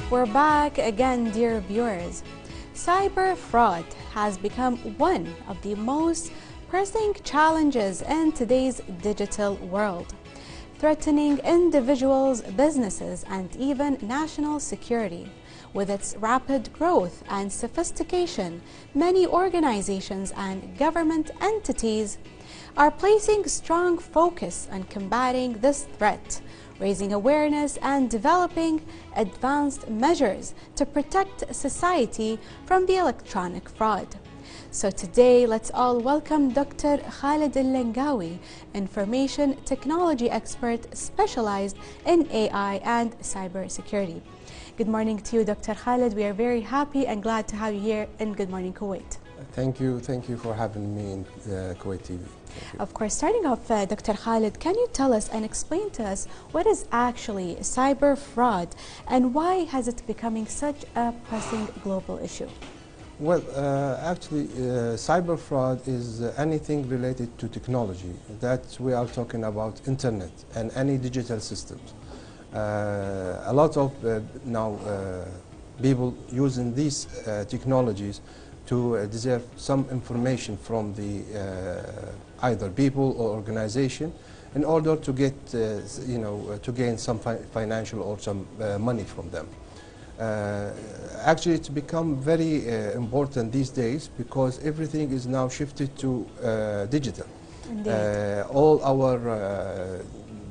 We're back again, dear viewers. Cyber fraud has become one of the most pressing challenges in today's digital world, threatening individuals, businesses, and even national security. With its rapid growth and sophistication, many organizations and government entities are placing strong focus on combating this threat, raising awareness and developing advanced measures to protect society from the electronic fraud. So today, let's all welcome Dr. Khaled Al-Langawi, information technology expert specialized in AI and cybersecurity. Good morning to you, Dr. Khaled. We are very happy and glad to have you here in Good Morning Kuwait. Thank you for having me in Kuwait TV. Of course, starting off, Dr. Khaled, can you tell us and explain to us what is actually cyber fraud and why has it becoming such a pressing global issue? Well, actually, cyber fraud is anything related to technology. That we are talking about internet and any digital systems. A lot of now people using these technologies to deserve some information from the either people or organization in order to get, to gain some financial or some money from them. Actually, it's become very important these days because everything is now shifted to digital. All our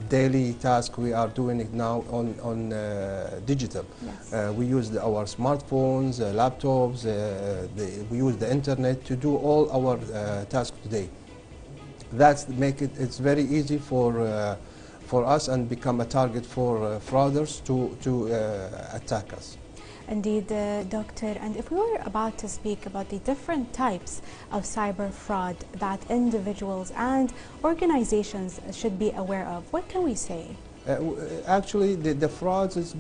daily task, we are doing it now on digital. Yes. We use our smartphones, laptops, we use the internet to do all our tasks today. That's it's very easy for us and become a target for fraudsters to attack us. Indeed, Doctor, and if we were about to speak about the different types of cyber fraud that individuals and organizations should be aware of, what can we say? Actually, the frauds is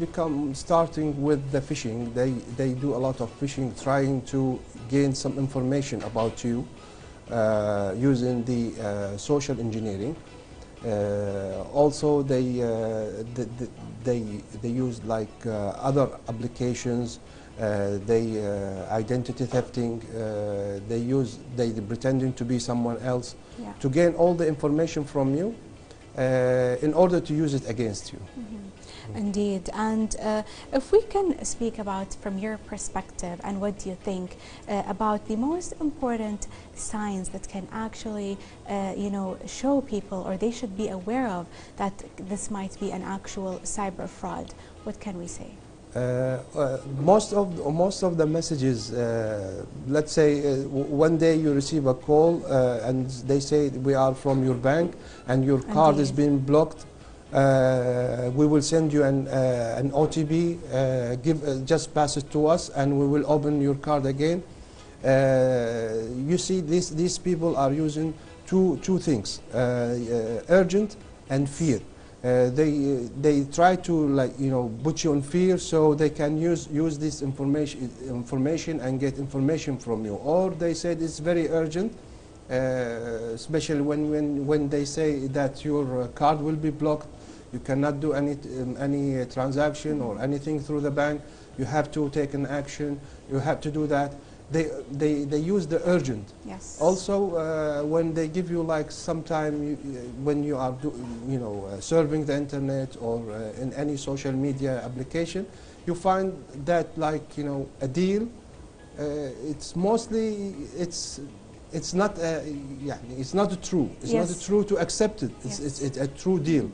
starting with the phishing. They do a lot of phishing, trying to gain some information about you using the social engineering. Also, they use like other applications. Identity thefting. They pretending to be someone else to gain all the information from you in order to use it against you. Indeed, and if we can speak about from your perspective, and what do you think about the most important signs that can actually, show people or they should be aware of that this might be an actual cyber fraud? What can we say? Most of the messages, let's say one day you receive a call and they say we are from your bank and your card is being blocked. We will send you an OTP, just pass it to us and we will open your card again. You see, these people are using two things, urgent and fear. They try to put you in fear so they can use this information and get information from you. Or they said it's very urgent, especially when they say that your card will be blocked. You cannot do any transaction or anything through the bank. You have to take an action. You have to do that. They use the urgent. Yes. Also, when they give you like sometime when you are surfing the internet or in any social media application, you find that a deal. It's mostly it's not it's not true. It's not true to accept it. It's a true deal.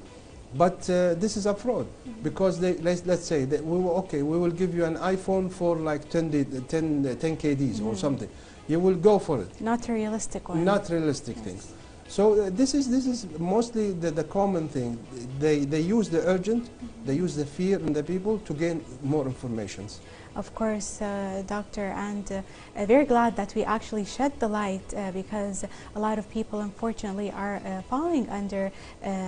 But this is a fraud because let's say that we will give you an iPhone for like 10 KDs or something. You will go for it. Not a realistic one. Not realistic things. So this is mostly the common thing. They use the urgent, they use the fear in the people to gain more information. Of course, Doctor, and very glad that we actually shed the light because a lot of people, unfortunately, are falling under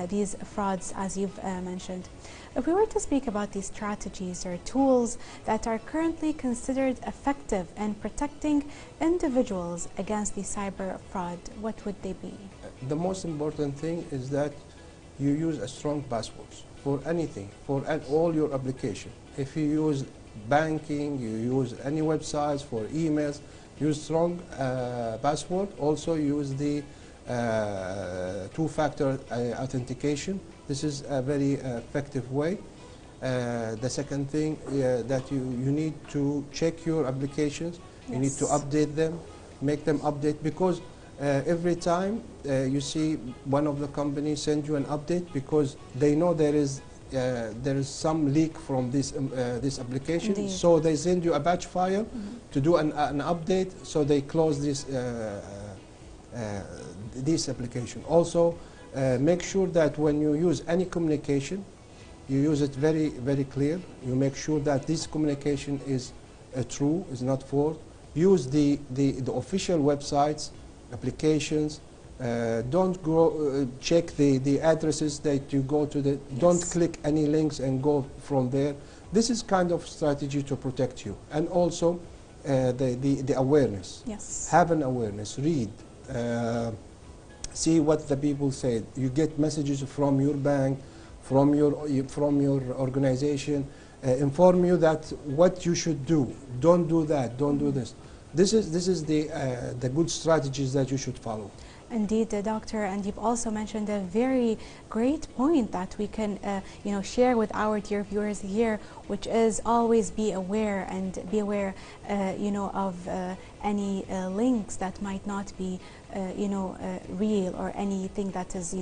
these frauds, as you've mentioned. If we were to speak about these strategies or tools that are currently considered effective in protecting individuals against the cyber fraud, what would they be? The most important thing is that you use a strong passwords for anything, for all your application. If you use banking, you use any websites for emails, use strong password. Also use the two-factor authentication. This is a very effective way. The second thing that you need to check your applications. You need to update them, make them update, because every time you see one of the companies send you an update, because they know there is some leak from this application. Indeed. So they send you a batch file to do an update, so they close this application. Also, make sure that when you use any communication, you use it very, very clear. You make sure that this communication is true, is not false. Use the official websites, applications. Don't go check the addresses that you go to. Don't click any links and go from there. This is kind of strategy to protect you. And also the awareness. Yes. Have an awareness. Read. See what the people say. You get messages from your bank, from your organization, inform you that what you should do. Don't do that. Don't do this. This is the good strategies that you should follow. Indeed, Doctor, and you've also mentioned a very great point that we can share with our dear viewers here, which is always be aware, and be aware of any links that might not be real, or anything that is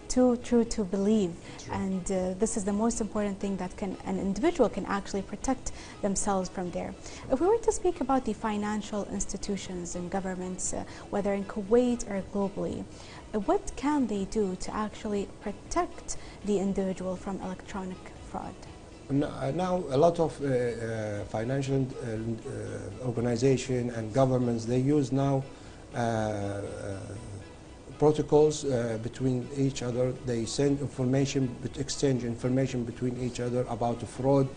too true to believe. True. And this is the most important thing that an individual can actually protect themselves from there. If we were to speak about the financial institutions and governments, whether in Kuwait or globally, what can they do to actually protect the individual from electronic fraud? Now, a lot of financial organizations and governments, they use now protocols between each other. They send information, exchange information between each other about fraud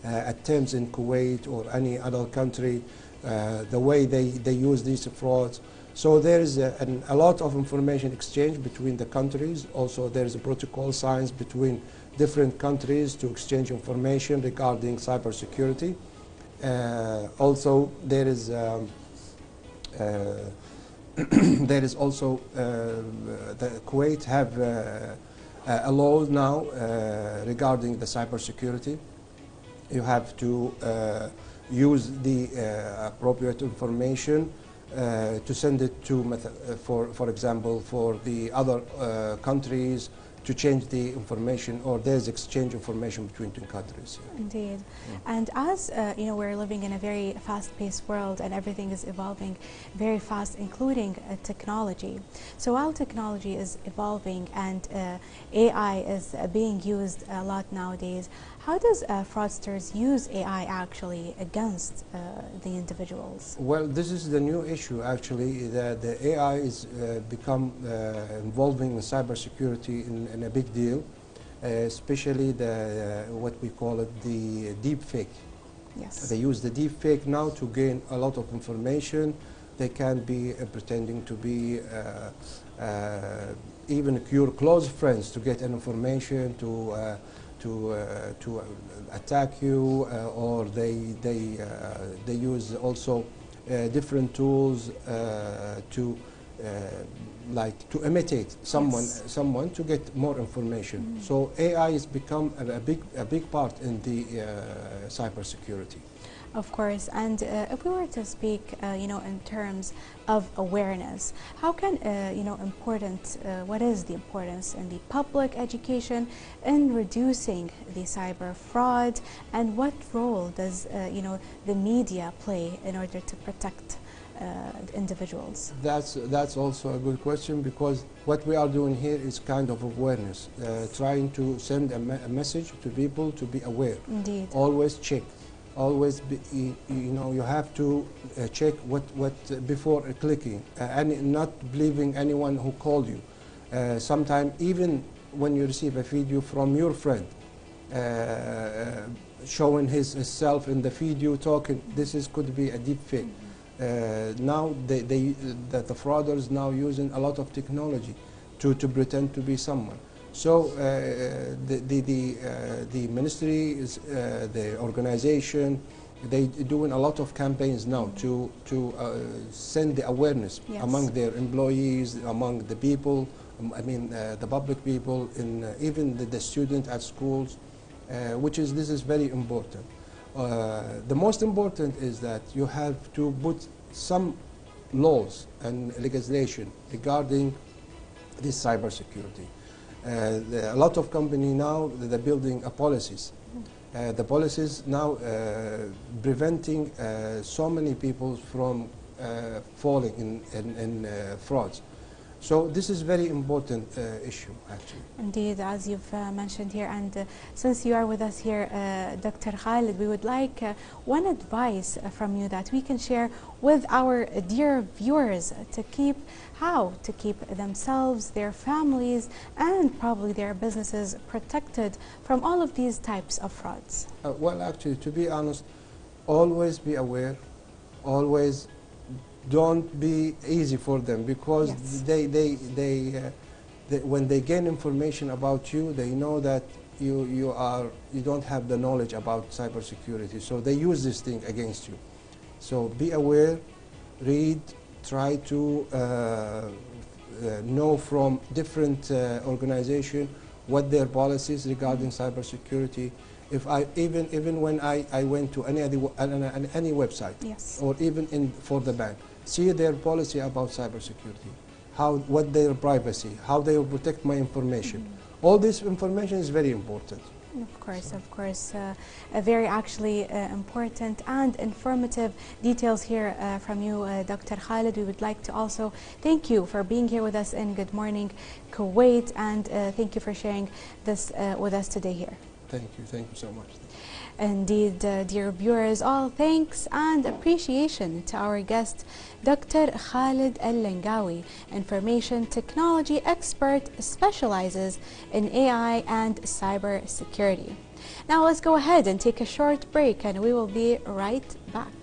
attempts in Kuwait or any other country, the way they use these frauds. So there is a lot of information exchange between the countries. Also, there is a protocol signed between different countries to exchange information regarding cybersecurity. Also, there is there is also the Kuwait have a law now regarding the cybersecurity. You have to use the appropriate information to send it to, for example, for the other countries, to change the information, or there's exchange information between two countries. Indeed. And as we're living in a very fast-paced world, and everything is evolving very fast, including technology. So while technology is evolving and AI is being used a lot nowadays, how does fraudsters use AI actually against the individuals? Well, this is the new issue actually. The AI is become involving in cybersecurity in a big deal, especially what we call it the deep fake. Yes. They use the deep fake now to gain a lot of information. They can be pretending to be even your close friends to get information to attack you, or they use also different tools to imitate someone to get more information. So AI has become a big part in the cybersecurity. Of course, and if we were to speak, in terms of awareness, how can, what is the importance in the public education in reducing the cyber fraud, and what role does, the media play in order to protect individuals? That's also a good question, because what we are doing here is kind of awareness, trying to send a message to people to be aware. Indeed. Always check. Always be, you have to check what before clicking, and not believing anyone who called you. Sometimes even when you receive a video from your friend showing himself in the video talking, could be a deep fake. Now the frauders now using a lot of technology to pretend to be someone. So the ministry is the organization. They doing a lot of campaigns now to send the awareness among their employees, among the people. I mean the public people, in even the student at schools, this is very important. The most important is that you have to put some laws and legislation regarding this cybersecurity. A lot of companies now, they're building policies. The policies now preventing so many people from falling in frauds. So this is very important issue, actually. Indeed, as you've mentioned here, and since you are with us here, Dr. Khaled, we would like one advice from you that we can share with our dear viewers to keep themselves, their families, and probably their businesses protected from all of these types of frauds. Well, actually, to be honest, always be aware, always don't be easy for them, because when they gain information about you, they know that you don't have the knowledge about cybersecurity, so they use this thing against you. So be aware, read, try to know from different organizations what their policies regarding cybersecurity. Even when I went to any website, or even for the bank, see their policy about cybersecurity, what their privacy, how they will protect my information. All this information is very important. Of course, a very actually important and informative details here from you, Dr. Khaled. We would like to also thank you for being here with us in Good Morning Kuwait, and thank you for sharing this with us today here. Thank you so much. Indeed, dear viewers, all thanks and appreciation to our guest, Dr. Khaled Al-Langawi, information technology expert, specializes in AI and cyber security. Now let's go ahead and take a short break, and we will be right back.